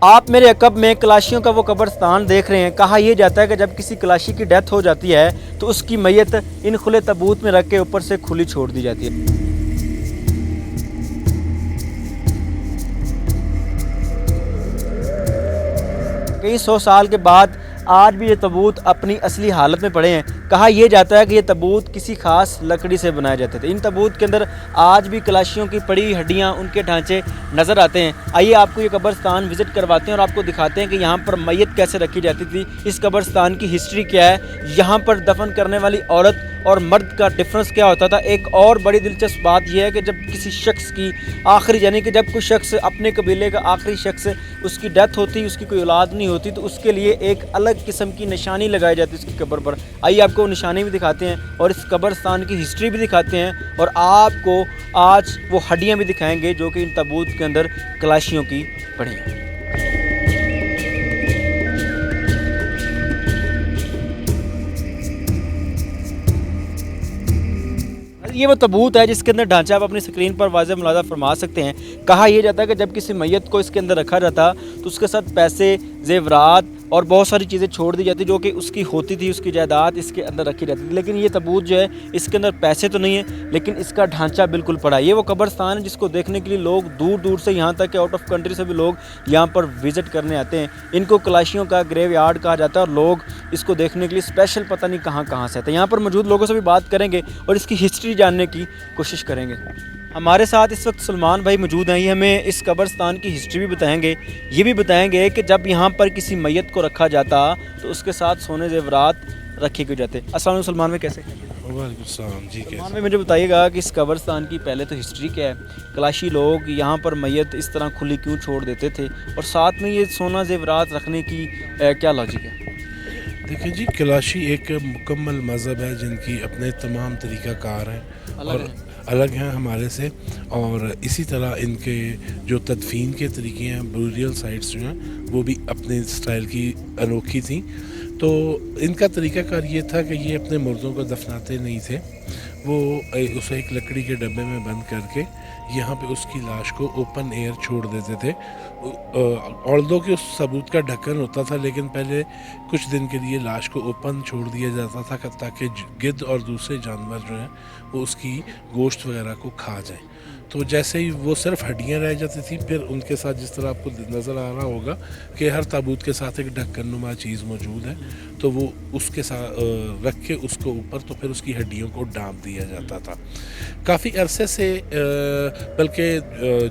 آپ میرے عقب میں کلاشیوں کا وہ قبرستان دیکھ رہے ہیں. کہا یہ جاتا ہے کہ جب کسی کلاشی کی ڈیتھ ہو جاتی ہے تو اس کی میت ان کھلے تابوت میں رکھ کے اوپر سے کھلی چھوڑ دی جاتی ہے. کئی سو سال کے بعد آج بھی یہ تابوت اپنی اصلی حالت میں پڑے ہیں. کہا یہ جاتا ہے کہ یہ تابوت کسی خاص لکڑی سے بنائے جاتے تھے. ان تابوت کے اندر آج بھی کلاشیوں کی پڑی ہڈیاں، ان کے ڈھانچے نظر آتے ہیں. آئیے آپ کو یہ قبرستان وزٹ کرواتے ہیں اور آپ کو دکھاتے ہیں کہ یہاں پر میت کیسے رکھی جاتی تھی، اس قبرستان کی ہسٹری کیا ہے، یہاں پر دفن کرنے والی عورت اور مرد کا ڈفرنس کیا ہوتا تھا. ایک اور بڑی دلچسپ بات یہ ہے کہ جب کسی شخص کی آخری، یعنی کہ جب کوئی شخص اپنے قبیلے کا آخری شخص، اس کی ڈیتھ ہوتی، اس کی کوئی اولاد نہیں ہوتی، تو اس کے لیے ایک الگ قسم کی نشانی لگائی جاتی اس کی قبر پر. آئیے آپ کو وہ نشانی بھی دکھاتے ہیں اور اس قبرستان کی ہسٹری بھی دکھاتے ہیں اور آپ کو آج وہ ہڈیاں بھی دکھائیں گے جو کہ ان تابوت کے اندر کلاشیوں کی پڑی ہیں. یہ وہ تابوت ہے جس کے اندر ڈھانچہ آپ اپنی اسکرین پر واضح ملاحظہ فرما سکتے ہیں. کہا یہ جاتا ہے کہ جب کسی میت کو اس کے اندر رکھا جاتا تو اس کے ساتھ پیسے، زیورات اور بہت ساری چیزیں چھوڑ دی جاتی جو کہ اس کی ہوتی تھی، اس کی جائیداد اس کے اندر رکھی جاتی تھی. لیکن یہ تابوت جو ہے اس کے اندر پیسے تو نہیں ہیں لیکن اس کا ڈھانچہ بالکل پڑا ہے. یہ وہ قبرستان ہے جس کو دیکھنے کے لیے لوگ دور دور سے، یہاں تک کہ آؤٹ آف کنٹری سے بھی لوگ یہاں پر وزٹ کرنے آتے ہیں. ان کو کلاشیوں کا گریو یارڈ کہا جاتا ہے اور لوگ اس کو دیکھنے کے لیے اسپیشل پتہ نہیں کہاں کہاں سے آتے ہیں. یہاں پر موجود لوگوں سے بھی بات کریں گے اور اس کی ہسٹری جاننے کی کوشش کریں گے. ہمارے ساتھ اس وقت سلمان بھائی موجود ہیں. یہ ہمیں اس قبرستان کی ہسٹری بھی بتائیں گے. یہ بھی بتائیں گے کہ جب یہاں پر کسی میت کو رکھا جاتا تو اس کے ساتھ سونے زیورات رکھے کیوں جاتے. السلام علیکم سلمان بھائی، کیسے ہیں؟ وعلیکم السلام جی. سلمان بھائی مجھے بتائیے گا کہ اس قبرستان کی پہلے تو ہسٹری کیا ہے، کلاشی لوگ یہاں پر میت اس طرح کھلی کیوں چھوڑ دیتے تھے اور ساتھ میں یہ سونا زیورات رکھنے کی کیا لاجک ہے؟ دیکھیں جی، کلاشی ایک مکمل مذہب ہے جن کی اپنے تمام طریقہ کار ہیں اور الگ ہیں ہمارے سے، اور اسی طرح ان کے جو تدفین کے طریقے ہیں، بیوریل سائٹس جو ہیں وہ بھی اپنے اسٹائل کی انوکھی تھیں. تو ان کا طریقہ کار یہ تھا کہ یہ اپنے مردوں کو دفناتے نہیں تھے، وہ اسے ایک لکڑی کے ڈبے میں بند کر کے یہاں پہ اس کی لاش کو اوپن ایئر چھوڑ دیتے تھے. آلدو کہ اس ثبوت کا ڈھکن ہوتا تھا، لیکن پہلے کچھ دن کے لیے لاش کو اوپن چھوڑ دیا جاتا تھا تاکہ گدھ اور دوسرے جانور جو ہیں وہ اس کی گوشت وغیرہ کو کھا جائیں. تو جیسے ہی وہ صرف ہڈیاں رہ جاتی تھیں، پھر ان کے ساتھ جس طرح آپ کو نظر آ رہا ہوگا کہ ہر تابوت کے ساتھ ایک ڈھکن نما چیز موجود ہے، تو وہ اس کے ساتھ رکھ کے اس کو اوپر، تو پھر اس کی ہڈیوں کو ڈانپ دیا جاتا تھا. کافی عرصے سے بلکہ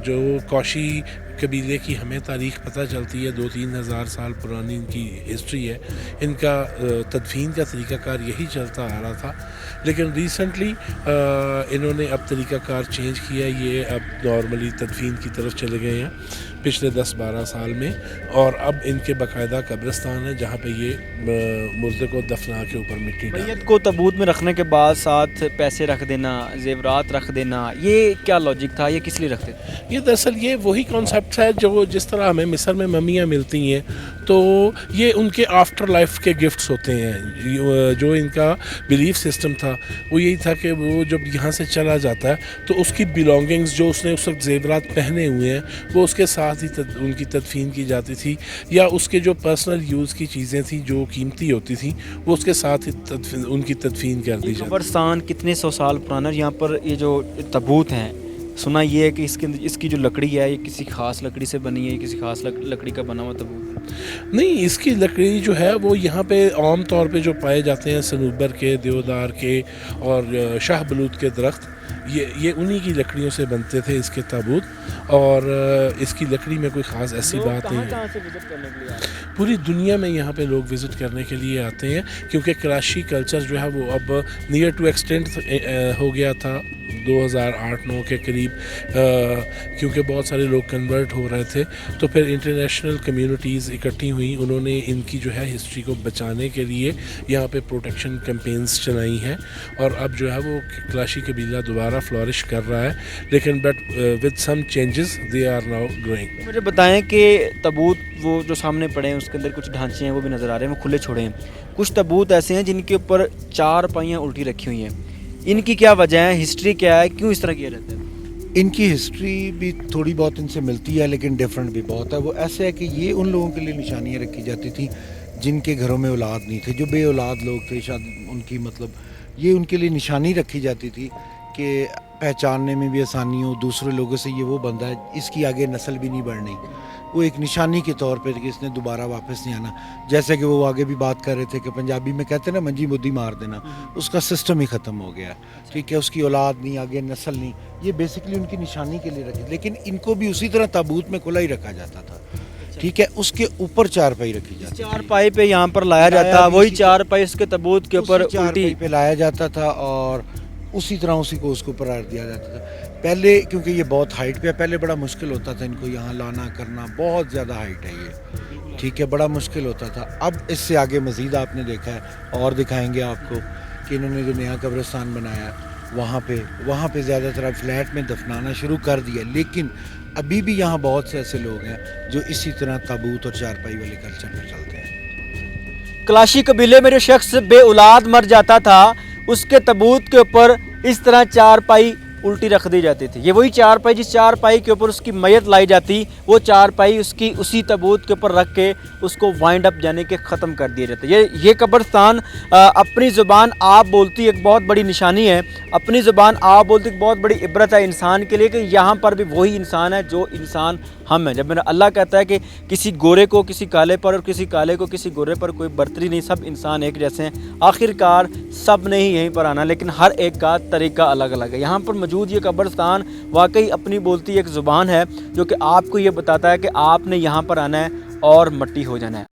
جو کوشی قبیلے کی ہمیں تاریخ پتہ چلتی ہے، 2-3 ہزار سال پرانی ان کی ہسٹری ہے. ان کا تدفین کا طریقہ کار یہی چلتا آ رہا تھا، لیکن ریسنٹلی انہوں نے اب طریقہ کار چینج کیا. یہ اب نارملی تدفین کی طرف چلے گئے ہیں پچھلے 10-12 سال میں، اور اب ان کے باقاعدہ قبرستان ہے جہاں پہ یہ مردے کو دفنا کے اوپر مٹی ڈال. میت کو تابوت میں رکھنے کے بعد ساتھ پیسے رکھ دینا، زیورات رکھ دینا، یہ کیا لاجک تھا؟ یہ کس لیے رکھتے تھے؟ یہ دراصل یہ وہی کانسیپٹ ہے جو جس طرح ہمیں مصر میں ممیاں ملتی ہیں، تو یہ ان کے آفٹر لائف کے گفٹس ہوتے ہیں. جو ان کا بلیف سسٹم تھا وہ یہی تھا کہ وہ جب یہاں سے چلا جاتا ہے تو اس کی بلانگنگز جو اس نے اس وقت زیورات پہنے ہوئے ہیں وہ اس کے ساتھ ہی ان کی تدفین کی جاتی تھی، یا اس کے جو پرسنل یوز کی چیزیں تھیں جو قیمتی ہوتی تھیں وہ اس کے ساتھ ہی ان کی تدفین کر دی جاتی. قبرستان کتنے سو سال پرانا ہے؟ یہاں پر یہ جو تابوت ہیں، سنا یہ ہے کہ اس کی جو لکڑی ہے یہ کسی خاص لکڑی سے بنی ہے، کسی خاص لکڑی کا بنا ہوا تابوت نہیں. اس کی لکڑی جو ہے وہ یہاں پہ عام طور پہ جو پائے جاتے ہیں صنوبر کے، دیودار کے اور شاہ بلوط کے درخت، یہ انہی کی لکڑیوں سے بنتے تھے اس کے تابوت. اور اس کی لکڑی میں کوئی خاص ایسی بات نہیں ہے. پوری دنیا میں یہاں پہ لوگ وزٹ کرنے کے لیے آتے ہیں کیونکہ کلاشی کلچر جو ہے وہ اب نیئر ٹو ایکسٹینٹ ہو گیا تھا 2008-9 کے قریب، کیونکہ بہت سارے لوگ کنورٹ ہو رہے تھے. تو پھر انٹرنیشنل کمیونٹیز اکٹھی ہوئیں، انہوں نے ان کی جو ہے ہسٹری کو بچانے کے لیے یہاں پہ پروٹیکشن کیمپینز چلائی ہیں، اور اب جو ہے وہ کلاشی قبیلہ دوبارہ فلورش کر رہا ہے، لیکن but with some changes they are now growing. مجھے بتائیں کہ تابوت وہ جو سامنے پڑے ہیں اس کے اندر کچھ ڈھانچے ہیں وہ بھی نظر آ رہے ہیں، وہ کھلے چھوڑے ہیں. کچھ تابوت ایسے ہیں جن کے اوپر 4 پائیاں الٹی رکھی ہوئی ہیں، ان کی کیا وجہ ہے؟ ہسٹری کیا ہے؟ کیوں اس طرح کیا جاتا ہے؟ ان کی ہسٹری بھی تھوڑی بہت ان سے ملتی ہے لیکن ڈفرینٹ بھی بہت ہے. وہ ایسے ہے کہ یہ ان لوگوں کے لیے نشانیاں رکھی جاتی تھیں جن کے گھروں میں اولاد نہیں تھے, جو بے اولاد لوگ تھے, شاید ان کی مطلب یہ ان کے لیے نشانی رکھی جاتی تھی کہ پہچاننے میں بھی آسانی ہو, دوسرے لوگوں سے یہ وہ بندہ ہے, اس کی آگے نسل بھی نہیں بڑھنی. وہ ایک نشانی کے طور پہ کہ اس نے دوبارہ واپس نہیں آنا. جیسے کہ وہ آگے بھی بات کر رہے تھے کہ پنجابی میں کہتے ہیں نا منجی مدی مار دینا, اس کا سسٹم ہی ختم ہو گیا. ٹھیک ہے, اس کی اولاد نہیں, آگے نسل نہیں, یہ بیسکلی ان کی نشانی کے لیے رکھی. لیکن ان کو بھی اسی طرح تابوت میں کھلا ہی رکھا جاتا تھا. ٹھیک ہے, اس کے اوپر چارپائی رکھی جاتی تھی. چارپائی پہ یہاں پر لایا جاتا, وہی چارپائی اس کے تابوت کے اوپر الٹی چارپائی پہ لایا جاتا تھا اور اسی طرح اسی کو اس کے اوپر رکھ دیا جاتا تھا. پہلے کیونکہ یہ بہت ہائٹ پہ ہے, پہلے بڑا مشکل ہوتا تھا ان کو یہاں لانا کرنا, بہت زیادہ ہائٹ ہے یہ. ٹھیک ہے, بڑا مشکل ہوتا تھا. اب اس سے آگے مزید آپ نے دیکھا ہے, اور دکھائیں گے آپ کو کہ انہوں نے جو نیا قبرستان بنایا وہاں پہ زیادہ تر فلیٹ میں دفنانا شروع کر دیا. لیکن ابھی بھی یہاں بہت سے ایسے لوگ ہیں جو اسی طرح تابوت اور چارپائی والے کلچر پہ چلتے ہیں. کلاشی قبیلے میں جو شخص بے اولاد مر جاتا تھا اس کے تابوت کے اوپر اس طرح چارپائی الٹی رکھ دی جاتی تھی. یہ وہی چارپائی جس چارپائی کے اوپر اس کی میت لائی جاتی, وہ چارپائی اس کی اسی تابوت کے اوپر رکھ کے اس کو وائنڈ اپ یعنی کہ ختم کر دیا جاتا. یہ قبرستان اپنی زبان آپ بولتی ایک بہت بڑی نشانی ہے, اپنی زبان آپ بولتی ایک بہت بڑی عبرت ہے انسان کے لیے کہ یہاں پر بھی وہی انسان ہے جو انسان ہم ہیں. جب میرا اللہ کہتا ہے کہ کسی گورے کو کسی کالے پر اور کسی کالے کو کسی گورے پر کوئی برتری نہیں, سب انسان ایک جیسے ہیں, آخر کار سب نے ہی یہیں پر آنا, لیکن ہر ایک کا طریقہ الگ الگ ہے. یہاں پر موجود یہ قبرستان واقعی اپنی بولتی ایک زبان ہے جو کہ آپ کو یہ بتاتا ہے کہ آپ نے یہاں پر آنا ہے اور مٹی ہو جانا ہے.